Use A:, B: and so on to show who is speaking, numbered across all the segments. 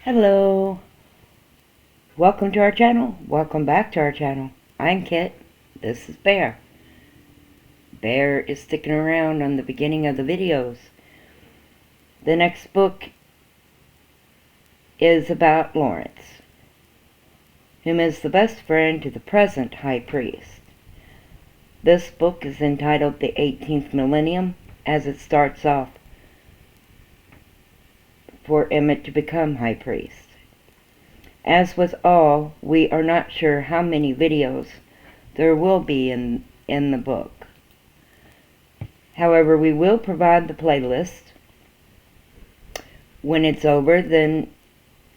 A: Hello, welcome to our channel. Welcome back to our channel. I'm Kit. This is Bear. Bear is sticking around on the beginning of the videos. The next book is about Lawrence, whom is the best friend to the present High Priest. This book is entitled The 18th Millennium, as it starts off for Emmett to become High Priest. As with all, we are not sure how many videos there will be in the book. However, we will provide the playlist. When it's over, then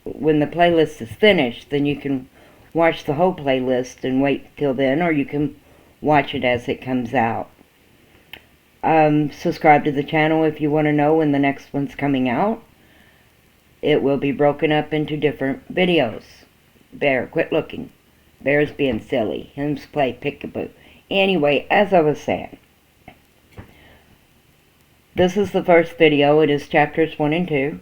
A: when the playlist is finished, then you can watch the whole playlist and wait till then, or you can watch it as it comes out. Subscribe to the channel if you want to know when the next one's coming out. It will be broken up into different videos. Bear, quit looking. Bear's being silly. Him's play peekaboo. Anyway, as I was saying, this is the first video. It is chapters 1 and 2.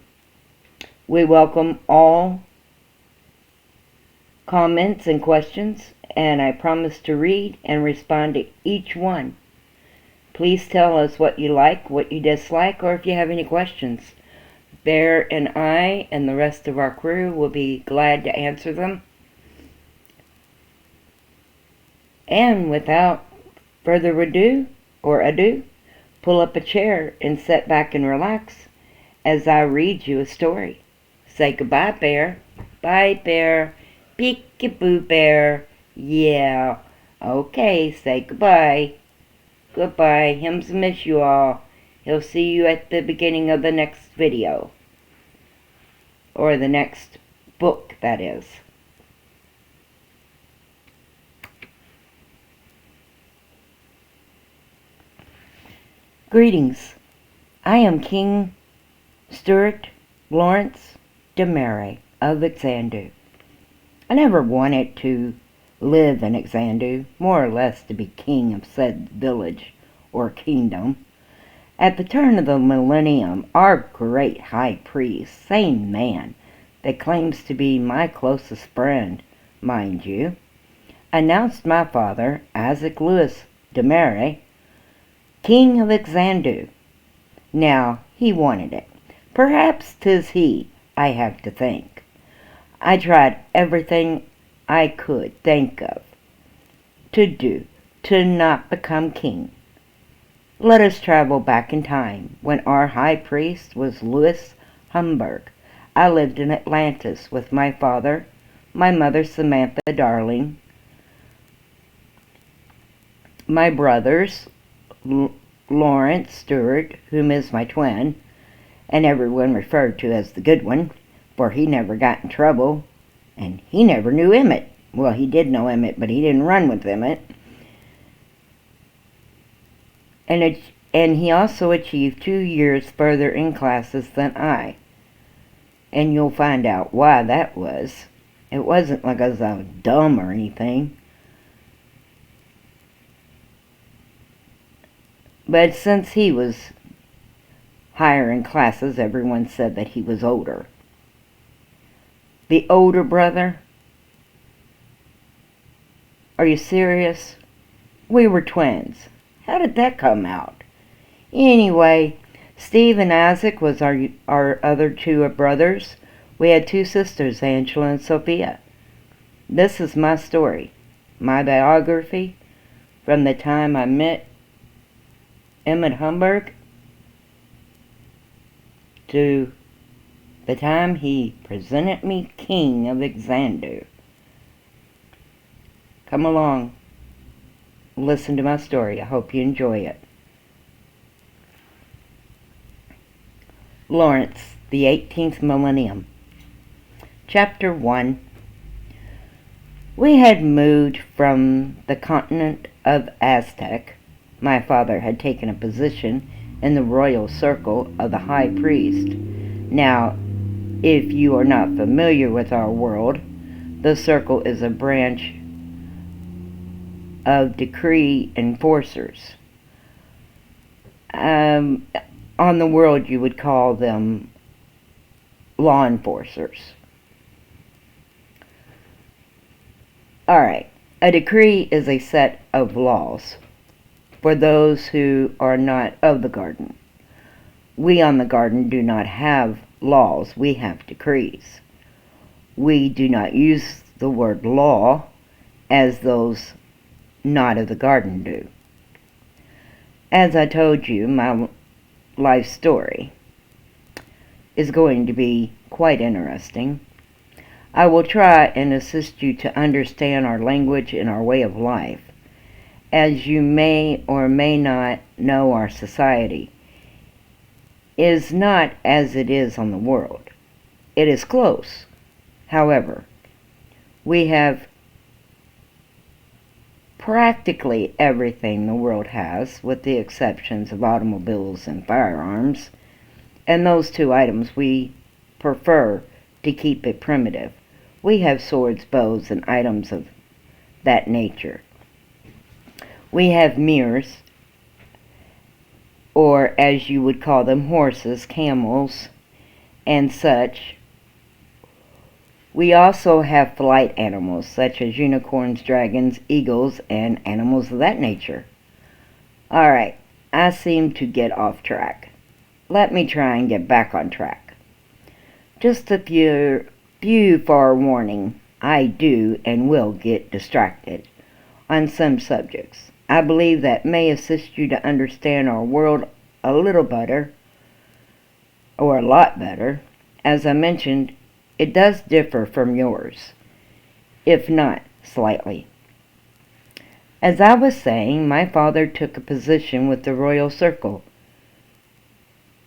A: We welcome all comments and questions, and I promise to read and respond to each one. Please tell us what you like, what you dislike, or if you have any questions. Bear and I and the rest of our crew will be glad to answer them. And without further ado, pull up a chair and sit back and relax as I read you a story. Say goodbye, Bear. Bye, Bear. Peekaboo, Bear. Yeah. Okay, say goodbye. Goodbye. Him's miss you all. He'll see you at the beginning of the next video. Or the next book, that is. Greetings. I am King Stewart Lawrence Damera of Xandoe. I never wanted to live in Xandoe, more or less to be king of said village or kingdom. At the turn of the millennium, our great high priest, same man that claims to be my closest friend, mind you, announced my father, Isic Lewis Damera, king of Xandoe. Now, he wanted it. Perhaps 'tis he, I have to think. I tried everything I could think of to do to not become king. Let us travel back in time, when our high priest was Lewis Humburge. I lived in Atlantis with my father, my mother Samantha Darlene, my brothers, Lawrence, Steward, whom is my twin, and everyone referred to as the good one, for he never got in trouble, and he never knew Emmett. Well, he did know Emmett, but he didn't run with Emmett. And he also achieved 2 years further in classes than I. And you'll find out why that was. It wasn't like I was dumb or anything. But since he was higher in classes, everyone said that he was older. The older brother? Are you serious? We were twins. How did that come out? Anyway, Steve and Isic was our other 2 brothers. We had 2 sisters, Angela and Sophia. This is my story, my biography, from the time I met Emmett Humburge to the time he presented me king of Xandoe. Come along. Listen to my story. I hope you enjoy it. Lawrence, the 18th Millennium. Chapter 1. We had moved from the continent of Aztec. My father had taken a position in the royal circle of the high priest. Now, if you are not familiar with our world, the circle is a branch of decree enforcers. On the world, you would call them law enforcers. Alright, a decree is a set of laws for those who are not of the garden. We on the garden do not have laws, we have decrees. We do not use the word law as those not of the garden do. As I told you, my life story is going to be quite interesting. I will try and assist you to understand our language and our way of life. As you may or may not know, our society is not as it is on the world. It is close. However, we have practically everything the world has, with the exceptions of automobiles and firearms, and those two items we prefer to keep it primitive. We have swords, bows, and items of that nature. We have mirrors, or as you would call them, horses, camels, and such. We also have flight animals, such as unicorns, dragons, eagles, and animals of that nature. Alright, I seem to get off track. Let me try and get back on track. Just a few forewarning, I do and will get distracted on some subjects. I believe that may assist you to understand our world a little better, or a lot better. As I mentioned, it does differ from yours, if not slightly. As I was saying, my father took a position with the royal circle,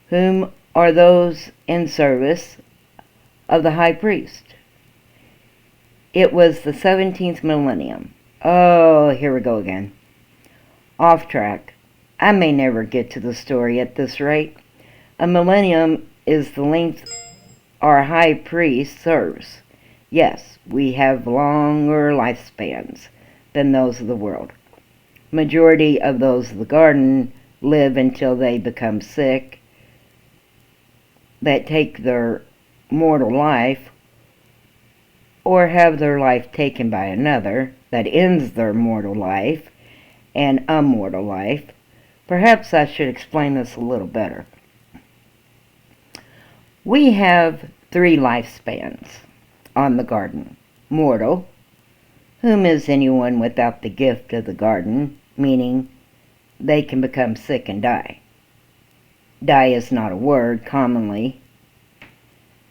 A: whom are those in service of the high priest. It was the 17th millennium. Oh, here we go again. Off track. I may never get to the story at this rate. A millennium is the length our high priest serves. Yes, we have longer lifespans than those of the world. Majority of those of the garden live until they become sick, that take their mortal life, or have their life taken by another that ends their mortal life and immortal life. Perhaps I should explain this a little better. We have 3 lifespans on the garden. Mortal, whom is anyone without the gift of the garden, meaning they can become sick and die. Die is not a word commonly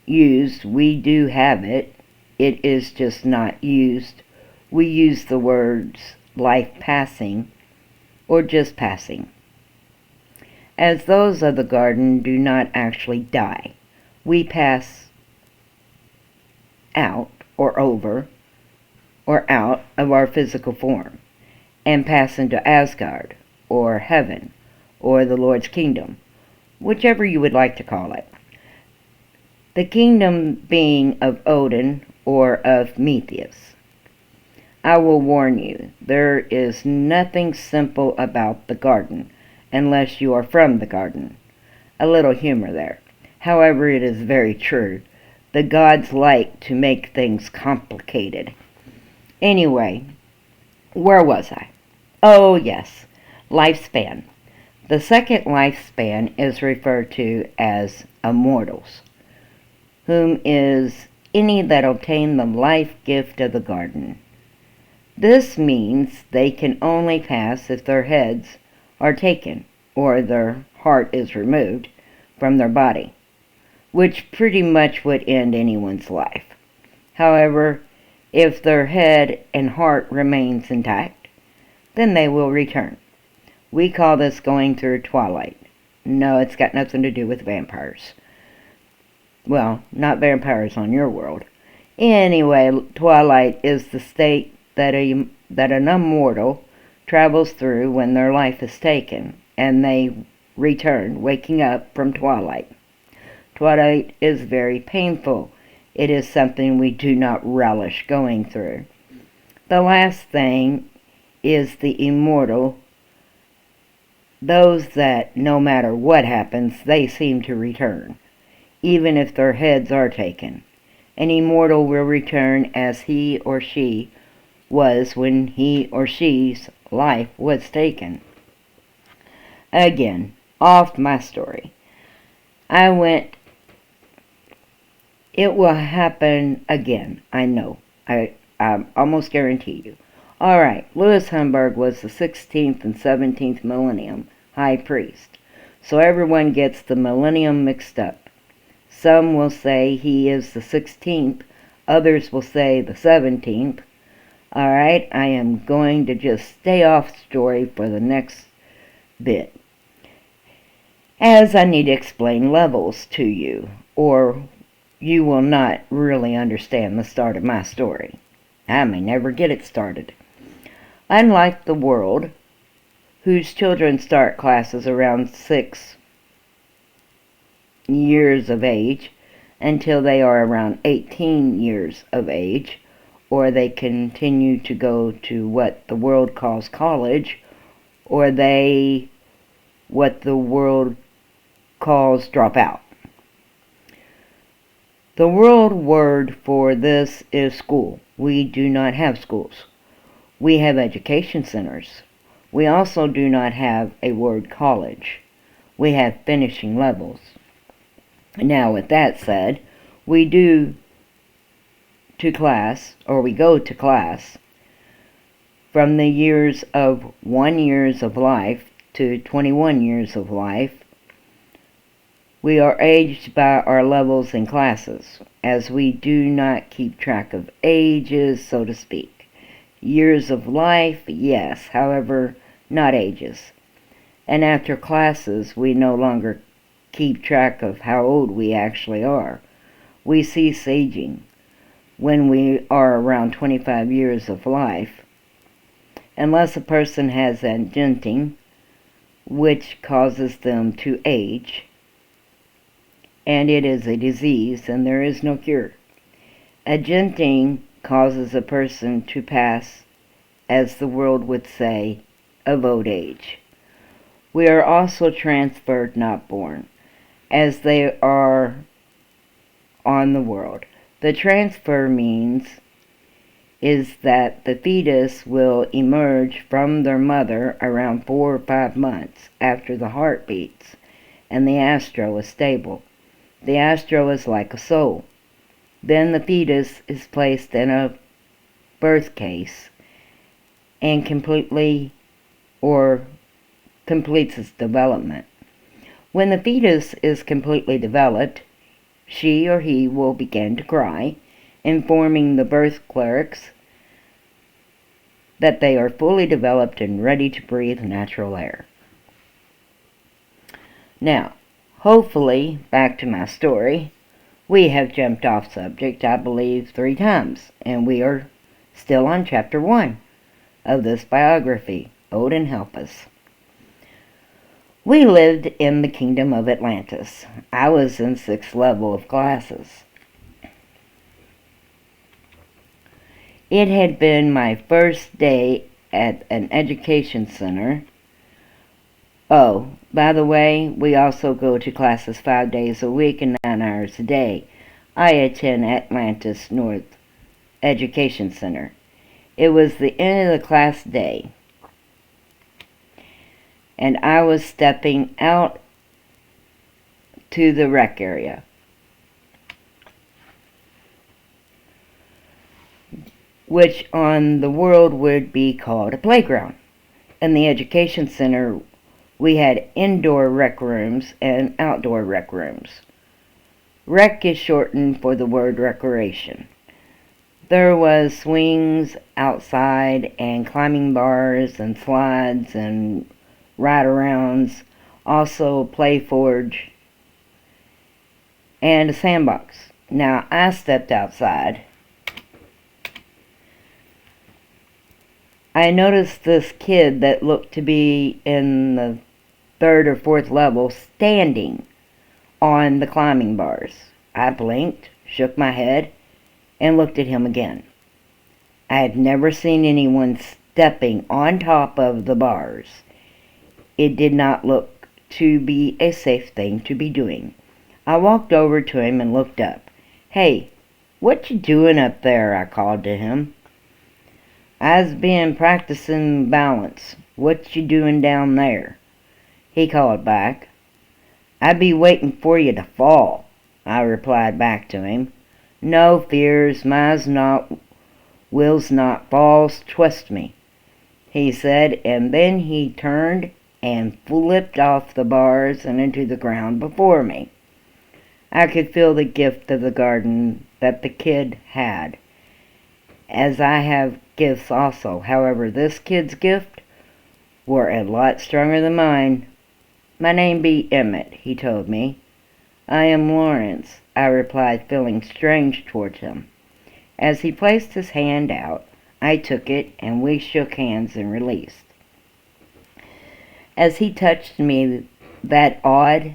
A: used. We do have it. It is just not used. We use the words life passing or just passing, as those of the garden do not actually die. We pass out or over or out of our physical form and pass into Asgard or heaven or the Lord's kingdom, whichever you would like to call it. The kingdom being of Odin or of Prometheus. I will warn you, there is nothing simple about the garden unless you are from the garden. A little humor there. However, it is very true. The gods like to make things complicated. Anyway, where was I? Oh yes, lifespan. The second lifespan is referred to as immortals, whom is any that obtain the life gift of the garden. This means they can only pass if their heads are taken or their heart is removed from their body, which pretty much would end anyone's life. However, if their head and heart remains intact, then they will return. We call this going through twilight. No, it's got nothing to do with vampires. Well, not vampires on your world. Anyway, twilight is the state that an immortal travels through when their life is taken, and they return, waking up from twilight. Twilight is very painful. It is something we do not relish going through. The last thing is the immortal. Those that, no matter what happens, they seem to return, even if their heads are taken. An immortal will return as he or she was when he or she's life was taken. Again, off my story. It will happen again, I know. I almost guarantee you. Alright, Lewis Humburge was the 16th and 17th millennium high priest. So everyone gets the millennium mixed up. Some will say he is the 16th, others will say the 17th. Alright, I am going to just stay off story for the next bit, as I need to explain levels to you, or you will not really understand the start of my story. I may never get it started. Unlike the world, whose children start classes around 6 years of age until they are around 18 years of age, or they continue to go to what the world calls college, or what the world calls drop out. The world word for this is school. We do not have schools. We have education centers. We also do not have a word college. We have finishing levels. Now, with that said, we go to class from the years of 1 years of life to 21 years of life. We are aged by our levels in classes, as we do not keep track of ages, so to speak. Years of life, yes, however, not ages. And after classes, we no longer keep track of how old we actually are. We cease aging when we are around 25 years of life, unless a person has agenting, which causes them to age, and it is a disease and there is no cure. Agenting causes a person to pass, as the world would say, of old age. We are also transferred, not born, as they are on the world. The transfer means is that the fetus will emerge from their mother around 4 or 5 months after the heart beats, and the astro is stable. The astro is like a soul. Then the fetus is placed in a birth case and completes its development. When the fetus is completely developed, she or he will begin to cry, informing the birth clerics that they are fully developed and ready to breathe natural air. Now, hopefully, back to my story, we have jumped off subject, I believe, 3 times, and we are still on chapter 1 of this biography. Odin help us. We lived in the kingdom of Atlantis. I was in 6th level of classes. It had been my first day at an education center. Oh, by the way, we also go to classes 5 days a week and 9 hours a day. I attend Atlantis North Education Center. It was the end of the class day, and I was stepping out to the rec area, which on the world would be called a playground. In the education center, we had indoor rec rooms and outdoor rec rooms. Rec is shortened for the word recreation. There was swings outside and climbing bars and slides and ride-arounds, also play forge, and a sandbox. Now, I stepped outside. I noticed this kid that looked to be in the 3rd or 4th level standing on the climbing bars. I blinked, shook my head, and looked at him again. I had never seen anyone stepping on top of the bars. It did not look to be a safe thing to be doing. I walked over to him and looked up. "Hey, what you doing up there?" I called to him. "I's been practicing balance. What you doing down there?" he called back. "I be waiting for you to fall," I replied back to him. "No fears, my's not, will's not falls, trust me," he said, and then he turned and flipped off the bars and into the ground before me. I could feel the gift of the garden that the kid had, as I have gifts also. However, this kid's gift were a lot stronger than mine. "My name be Emmett," he told me. "I am Lawrence," I replied, feeling strange towards him. As he placed his hand out, I took it, and we shook hands and released. As he touched me, that odd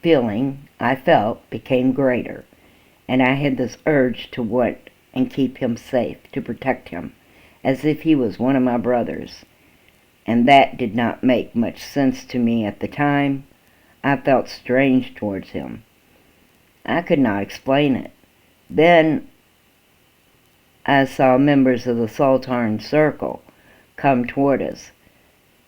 A: feeling I felt became greater, and I had this urge to want and keep him safe, to protect him, as if he was one of my brothers. And that did not make much sense to me at the time. I felt strange towards him. I could not explain it. Then I saw members of the Sultan Circle come toward us.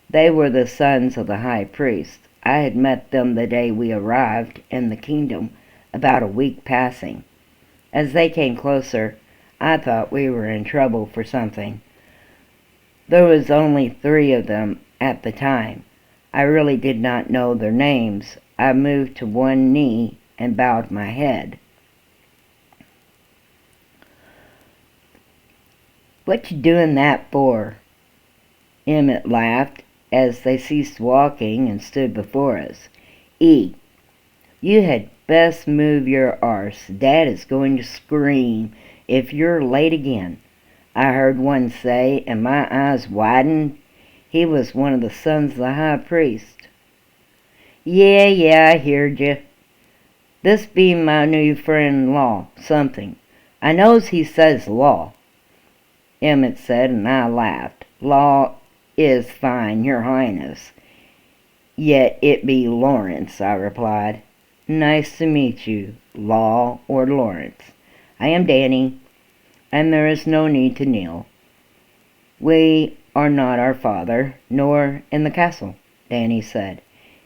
A: They were the sons of the high priest. I had met them the day we arrived in the kingdom, about a week passing. As they came closer, I thought we were in trouble for something. There was only 3 of them at the time. I really did not know their names. I moved to one knee and bowed my head. "What you doing that for?" Emmett laughed as they ceased walking and stood before us. "E, you had best move your arse. Dad is going to scream if you're late again," I heard one say, and my eyes widened. He was one of the sons of the high priest. Yeah, I heard you. This be my new friend Law, something. I knows he says Law," Emmett said, and I laughed. "Law is fine, your highness. Yet it be Lawrence," I replied. "Nice to meet you, Law or Lawrence. I am Danny, and there is no need to kneel. We are not our father, nor in the castle," Danny said.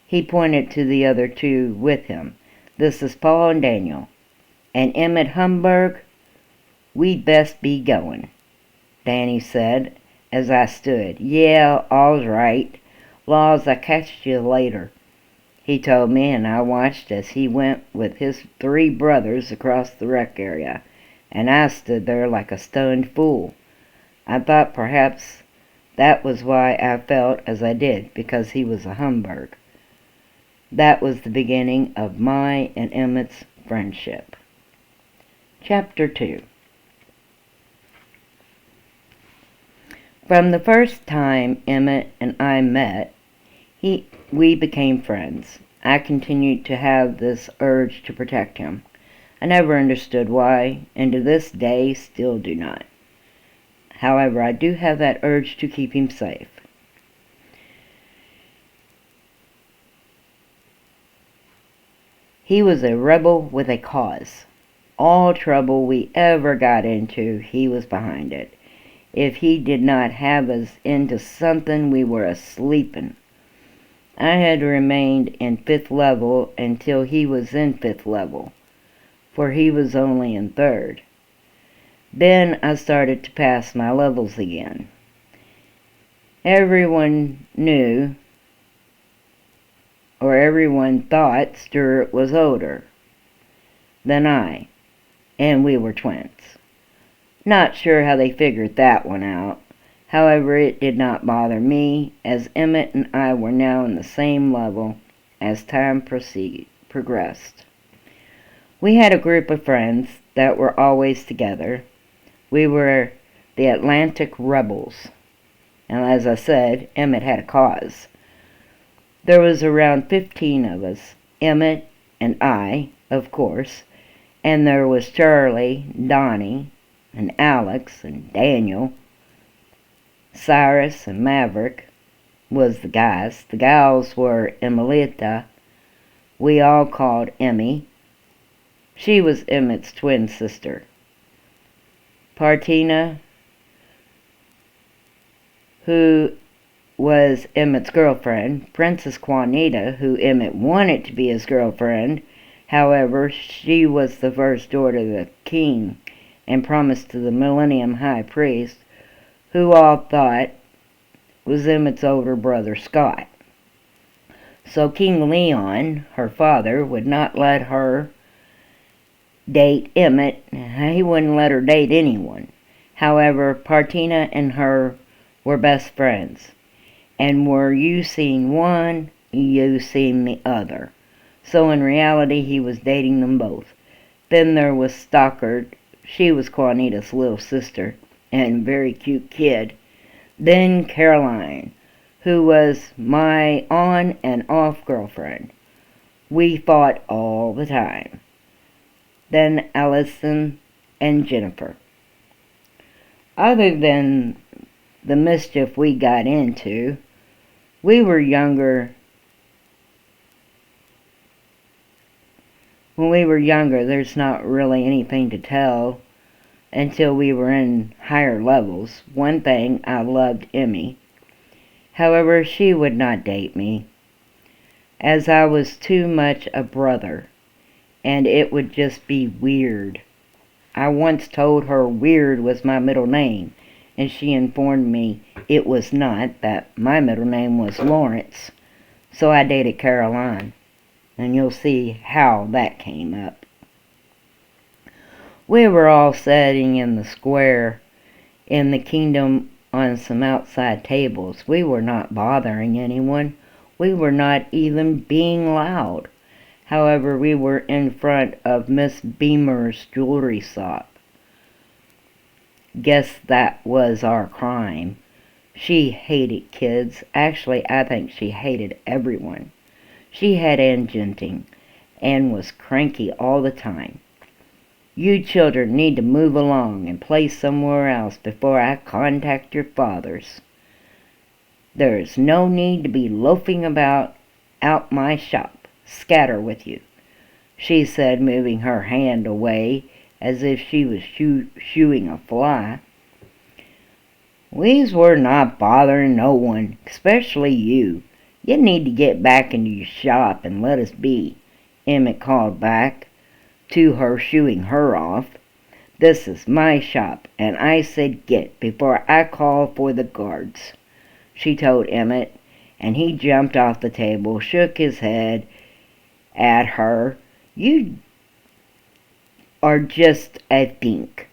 A: He pointed to the other 2 with him. "This is Paul and Daniel. And Emmett Humburge, we best be going," Danny said as I stood. "Yeah, all's right. Laws, I catch you later," he told me, and I watched as he went with his 3 brothers across the rec area, and I stood there like a stunned fool. I thought perhaps that was why I felt as I did, because he was a Humburge. That was the beginning of my and Emmett's friendship. Chapter 2. From the first time Emmett and I met, we became friends. I continued to have this urge to protect him. I never understood why, and to this day still do not. However, I do have that urge to keep him safe. He was a rebel with a cause. All trouble we ever got into, he was behind it. If he did not have us into something, we were asleepin'. I had remained in 5th level until he was in 5th level, for he was only in 3rd. Then I started to pass my levels again. Everyone knew, or everyone thought, Stewart was older than I, and we were twins. Not sure how they figured that one out. However, it did not bother me, as Emmett and I were now in the same level as time progressed. We had a group of friends that were always together. We were the Atlantic Rebels, and as I said, Emmett had a cause. There was around 15 of us, Emmett and I, of course, and there was Charlie, Donnie, and Alex, and Daniel. Cyrus and Maverick was the guys. The gals were Emilita. We all called Emmy. She was Emmett's twin sister. Partina, who was Emmett's girlfriend, Princess Juanita, who Emmett wanted to be his girlfriend. However, she was the first daughter of the king and promised to the Millennium High Priest, who all thought was Emmett's older brother, Scott. So King Leon, her father, would not let her date Emmett. He wouldn't let her date anyone. However, Partina and her were best friends, and were you seen one, you seen the other. So in reality, he was dating them both. Then there was Stockard. She was Juanita's little sister, and a very cute kid. Then Caroline, who was my on and off girlfriend. We fought all the time. Then Allison and Jennifer. Other than the mischief we got into, we were younger. When we were younger, there's not really anything to tell until we were in higher levels. One thing, I loved Emmy. However, she would not date me, as I was too much a brother, and it would just be weird. I once told her Weird was my middle name, and she informed me it was not, that my middle name was Lawrence. So I dated Caroline, and you'll see how that came up. We were all sitting in the square in the kingdom on some outside tables. We were not bothering anyone. We were not even being loud. However, we were in front of Miss Beamer's jewelry shop. Guess that was our crime. She hated kids. Actually, I think she hated everyone. She had agenting and was cranky all the time. You children need to move along and play somewhere else before I contact your fathers. There is no need to be loafing about out my shop. Scatter with you, she said, moving her hand away as if she was shooing a fly. We's were not bothering no one, especially you. You need to get back into your shop and let us be, Emmett called back to her, shooing her off. This is my shop, and I said get before I call for the guards, she told Emmett, and he jumped off the table, shook his head at her. You are just a think.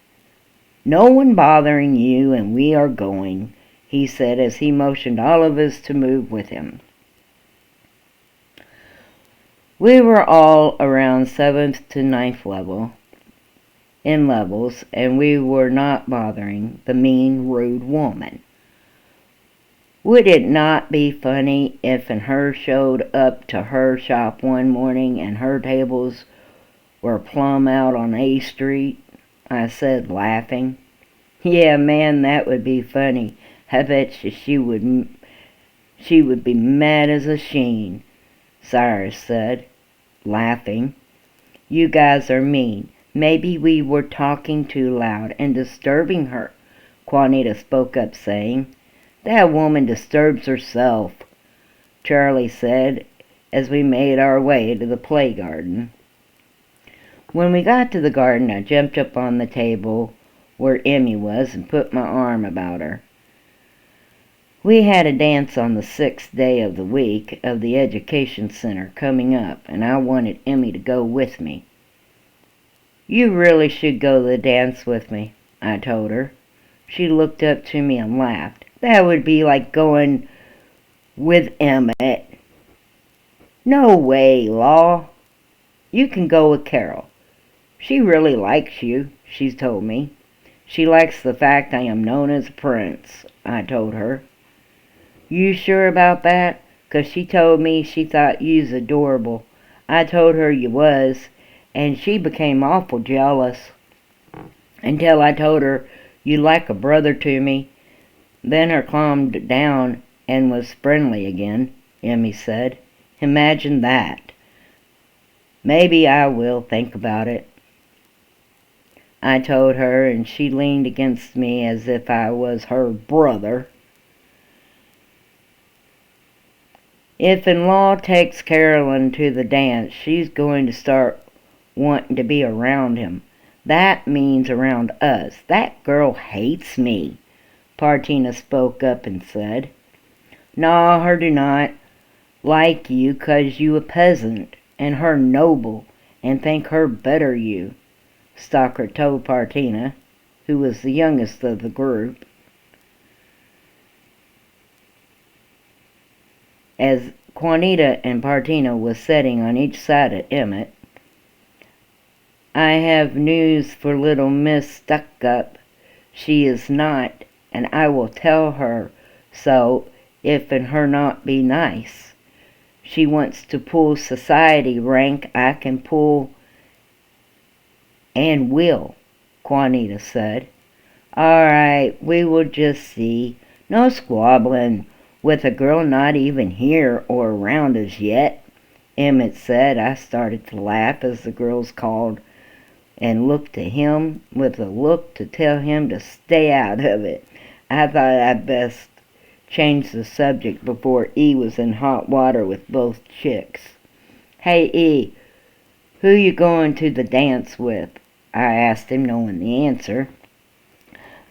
A: No one bothering you, and we are going, he said as he motioned all of us to move with him. We were all around 7th to 9th level in levels, and we were not bothering the mean, rude woman. Would it not be funny if and her showed up to her shop one morning and her tables were plumb out on A Street? I said, laughing. Yeah, man, that would be funny. I bet you she would be mad as a sheen, Cyrus said, laughing. You guys are mean. Maybe we were talking too loud and disturbing her, Juanita spoke up, saying. That woman disturbs herself, Charlie said as we made our way to the play garden. When we got to the garden, I jumped up on the table where Emmy was and put my arm about her. We had a dance on the 6th day of the week of the education center coming up, and I wanted Emmy to go with me. You really should go to the dance with me, I told her. She looked up to me and laughed. That would be like going with Emmett. No way, Law. You can go with Carol. She really likes you, she's told me. She likes the fact I am known as a prince, I told her. You sure about that? 'Cause she told me she thought you's adorable. I told her you was, and she became awful jealous. Until I told her you like a brother to me. Then her calmed down and was friendly again, Emmy said. Imagine that. Maybe I will think about it, I told her, and she leaned against me as if I was her brother. If in-law takes Carolyn to the dance, she's going to start wanting to be around him. That means around us. That girl hates me, Partina spoke up and said. "Naw, her do not like you 'cause you a peasant, and her noble, and think her better you," Stockard told Partina, who was the youngest of the group. As Juanita and Partina was sitting on each side of Emmett, "I have news for little Miss Stuck-Up. She is not, and I will tell her so if and her not be nice. She wants to pull society rank. I can pull and will," Juanita said. "All right, we will just see. No squabbling with a girl not even here or around us yet," Emmett said. I started to laugh as the girls called and looked to him with a look to tell him to stay out of it. I thought I'd best change the subject before E was in hot water with both chicks. "Hey, E, who you going to the dance with?" I asked him, knowing the answer.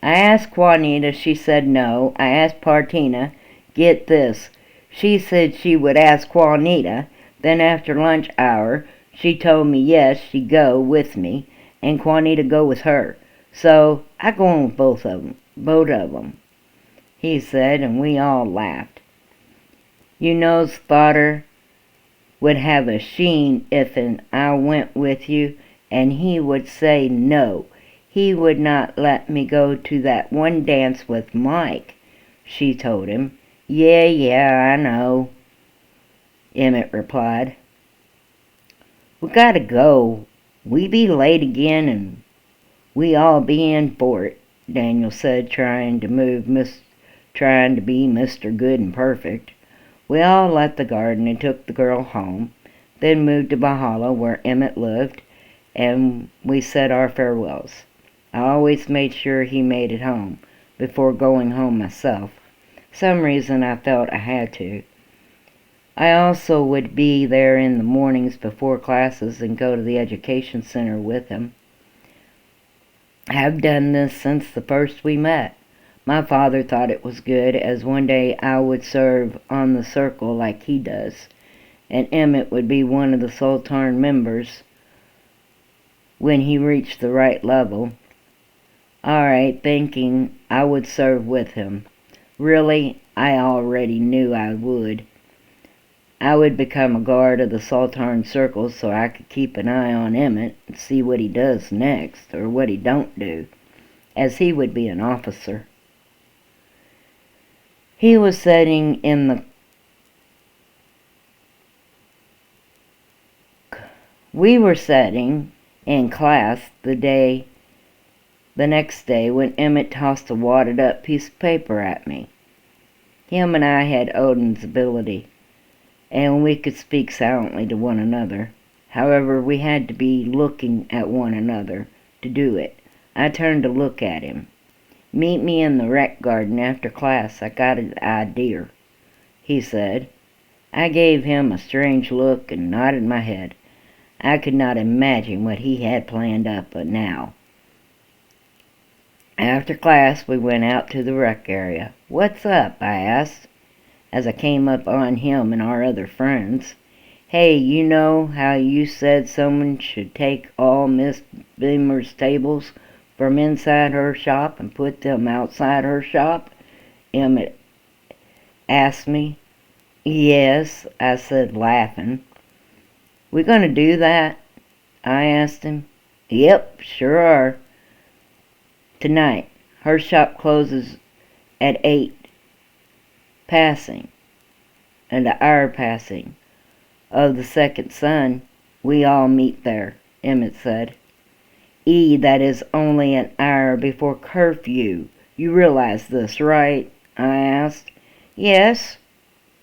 A: I asked Juanita. She said no. I asked Partina. Get this. She said she would ask Juanita. Then after lunch hour, she told me yes, she'd go with me, and Juanita go with her. So I go on with both of them, he said, and we all laughed. "You knows father would have a sheen if'n I went with you, and he would say no. He would not let me go to that one dance with Mike," she told him. Yeah, I know," Emmett replied. "We gotta go. We be late again, and we all be in for it," Daniel said, trying to be Mr. Good and Perfect. We all left the garden and took the girl home, then moved to Valhalla, where Emmett lived, and we said our farewells. I always made sure he made it home before going home myself. Some reason I felt I had to. I also would be there in the mornings before classes and go to the education center with him. I've done this since the first we met. My father thought it was good, as one day I would serve on the circle like he does, and Emmett would be one of the Sultan members when he reached the right level. All right, thinking I would serve with him. Really, I already knew I would. I would become a guard of the Sultan circle so I could keep an eye on Emmett and see what he does next, or what he don't do, as he would be an officer. We were sitting in class the next day when Emmett tossed a wadded up piece of paper at me. Him and I had Odin's ability, and we could speak silently to one another. However, we had to be looking at one another to do it. I turned to look at him. "Meet me in the rec garden after class. I got an idea," he said. I gave him a strange look and nodded my head. I could not imagine what he had planned up now. After class, we went out to the rec area. "What's up?" I asked, as I came up on him and our other friends. "Hey, you know how you said someone should take all Miss Beamer's tables from inside her shop and put them outside her shop?" Emmett asked me. "Yes," I said, laughing. "We gonna do that?" I asked him. "Yep, sure are. Tonight. Her shop closes at 8 passing, and our passing of the second sun. We all meet there," Emmett said. That is only an hour before curfew. You realize this, right?" I asked. "Yes.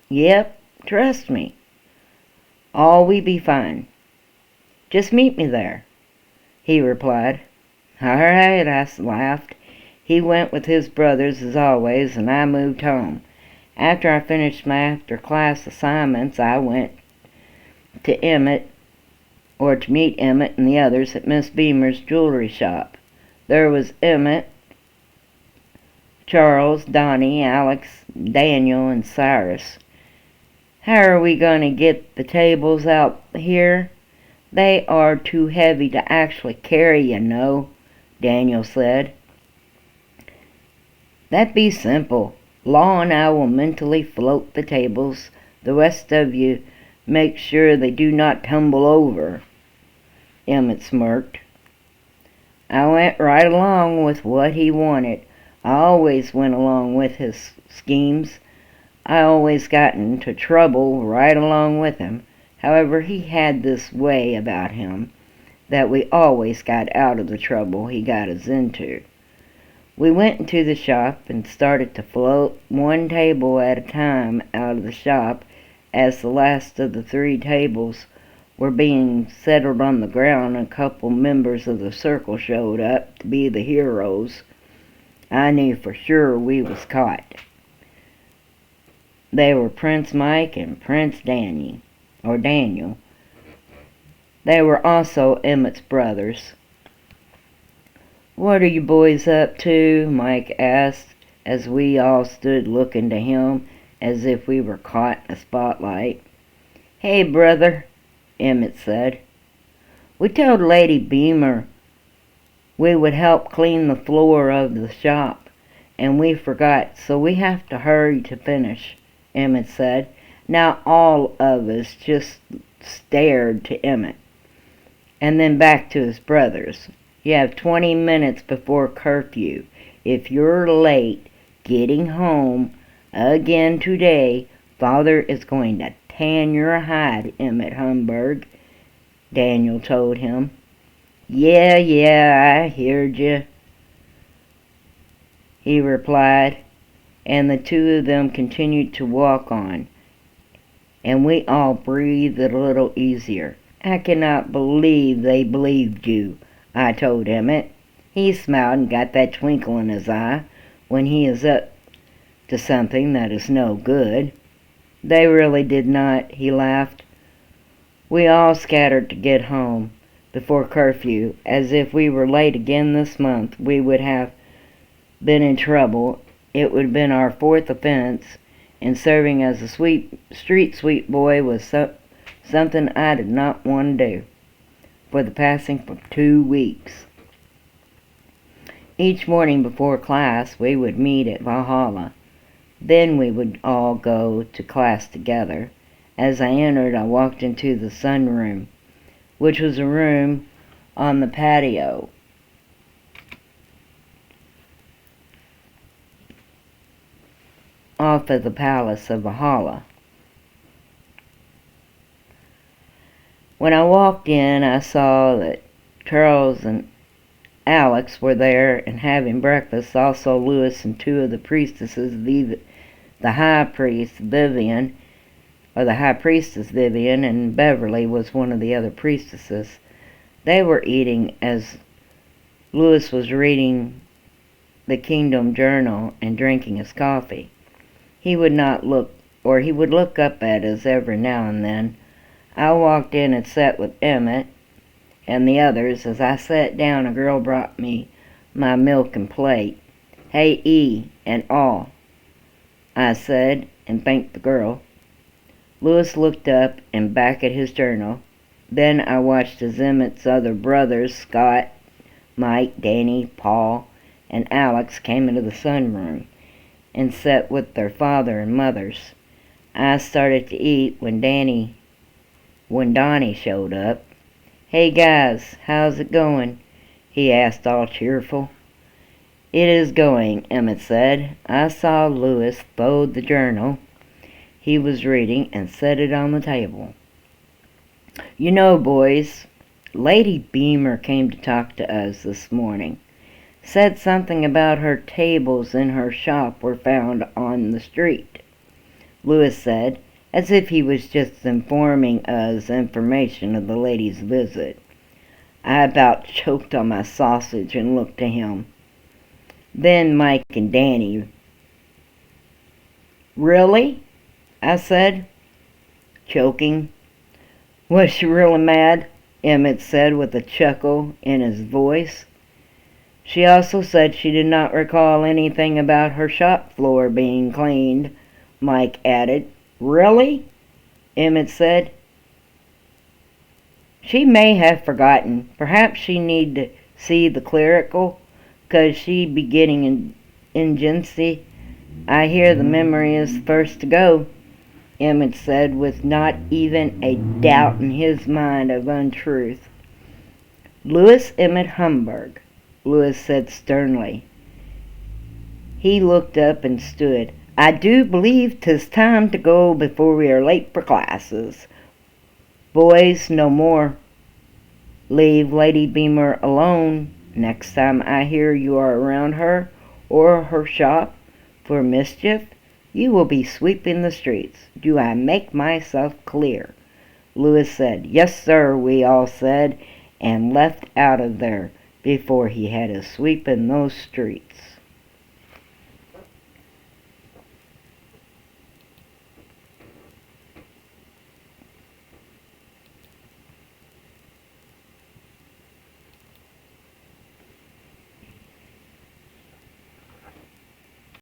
A: Yep, trust me. All we be fine. Just meet me there," he replied. "All right," I laughed. He went with his brothers as always, and I moved home. After I finished my after-class assignments, I went to to meet Emmett and the others at Miss Beamer's jewelry shop. There was Emmett, Charles, Donnie, Alex, Daniel, and Cyrus. "How are we going to get the tables out here? They are too heavy to actually carry, you know," Daniel said. "That'd be simple. Law and I will mentally float the tables. The rest of you make sure they do not tumble over," Emmett smirked. I went right along with what he wanted. I always went along with his schemes. I always got into trouble right along with him. However, he had this way about him that we always got out of the trouble he got us into. We went into the shop and started to float one table at a time out of the shop as the last of the 3 tables were being settled on the ground. A couple members of the circle showed up to be the heroes. I knew for sure we was caught. They were Prince Mike and Prince Daniel. They were also Emmett's brothers. "What are you boys up to?" Mike asked, as we all stood looking to him as if we were caught in a spotlight. "Hey, brother," Emmett said. "We told Lady Beamer we would help clean the floor of the shop, and we forgot, so we have to hurry to finish," Emmett said. Now all of us just stared to Emmett, and then back to his brothers. "You have 20 minutes before curfew. If you're late getting home again today, Father is going to tan your hide, Emmett Humburge," Daniel told him. Yeah, I heard you," he replied, and the 2 of them continued to walk on, and we all breathed a little easier. "I cannot believe they believed you," I told Emmett. He smiled and got that twinkle in his eye when he is up to something that is no good. "They really did not," he laughed. "We all scattered to get home before curfew. As if we were late again this month, we would have been in trouble. It would have been our 4th offense, and serving as a street sweep boy was something I did not want to do for the passing for 2 weeks. Each morning before class, we would meet at Valhalla. Then we would all go to class together. As I entered, I walked into the sunroom, which was a room on the patio. Off of the palace of Valhalla. When I walked in, I saw that Charles and Alex were there and having breakfast. Also Lewis and 2 of the priestesses, the high priest Vivian, or the high priestess Vivian, and Beverly was one of the other priestesses. They were eating as Lewis was reading the Kingdom Journal and drinking his coffee. He would look up at us every now and then. I walked in and sat with Emmett and the others. As I sat down, a girl brought me my milk and plate. "Hey, E and all," I said, and thanked the girl. Lewis looked up and back at his journal. Then I watched as Emmett's other brothers, Scott, Mike, Danny, Paul, and Alex, came into the sunroom and sat with their father and mothers. I started to eat when Donnie showed up. "Hey guys, how's it going?" he asked, all cheerful. "It is going," Emmett said. I saw Lewis fold the journal he was reading and set it on the table. "You know, boys, Lady Beamer came to talk to us this morning. Said something about her tables in her shop were found on the street," Lewis said, as if he was just informing us information of the lady's visit. I about choked on my sausage and looked to him. Then Mike and Danny Really? I said, choking. Was she really mad? Emmett said with a chuckle in his voice. She also said she did not recall anything about her shop floor being cleaned, Mike added. Really? Emmett said. She may have forgotten. Perhaps she need to see the clerical, 'cause she be getting indigency. I hear the memory is first to go, Emmett said with not even a doubt in his mind of untruth. Lewis Emmett Humburge, Lewis said sternly. He looked up and stood. I do believe 'tis time to go before we are late for classes. Boys, no more. Leave Lady Beamer alone. Next time I hear you are around her or her shop for mischief, you will be sweeping the streets. Do I make myself clear? Lewis said. Yes, sir, we all said, and left out of there before he had a sweep in those streets.